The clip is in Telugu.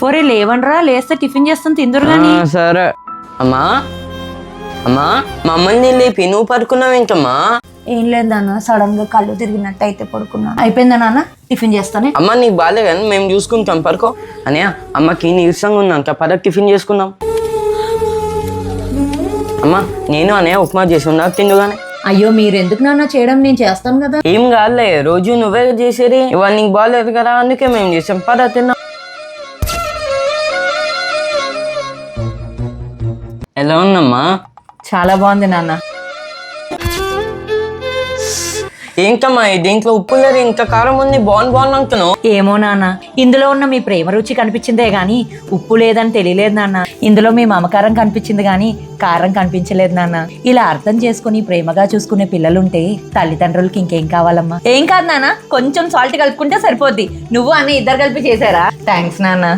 ఒరే లేవండ్రా, లేస్తే టిఫిన్ చేస్తాను తిందురు గాని. సరే అమ్మా. అమ్మా మా అమ్మని లేపి నువ్వు పడుకున్నావు ఏంటమ్మా? ఏం లేదు నాన్న, సడన్ గా కళ్ళు తిరిగినట్టు అయితే పడుకున్నాను. అయిపోయిందా నాన్న? టిఫిన్ చేస్తానే. అమ్మ నీకు బాగాలే కానీ మేము చూసుకుంటాం, పడుకో. అన్నయ్య అమ్మకి నీరసంగా ఉందంట, పద టిఫిన్ చేసుకుందాం. అమ్మా నేను అన్నయ్య ఉప్మా చేసి ఉన్నా, తిందుగానే. అయ్యో మీరెందుకు నాన్న చేయడం, నేను చేస్తాను కదా. ఏం కాదులే, రోజు నువ్వే చేసేది, ఇవాళ నీకు బాగాలేదు కదా అందుకే మేము చేసాం, పద తిన్నా. ఎలా ఉందమ్మా? చాలా బాగుంది నాన్న. ఏంటమ్మా దీంట్లో ఉప్పు లేదు, ఇంకా కారం ఉంది, బాగుంది అంటున్నావు. ఏమో నాన్న, ఇందులో ఉన్న మీ ప్రేమ రుచి కనిపించిందే గాని ఉప్పు లేదని తెలియలేదు నాన్న. ఇందులో మీ మమకారం కనిపించింది గాని కారం కనిపించలేదు నాన్న. ఇలా అర్థం చేసుకుని ప్రేమగా చూసుకునే పిల్లలుంటే తల్లిదండ్రులకి ఇంకేం కావాలమ్మా. ఏం కాదు నాన్న, కొంచెం సాల్ట్ కలుపుకుంటే సరిపోద్ది. నువ్వు అన్న ఇద్దరు కలిపి చేశారా? థ్యాంక్స్ నాన్న.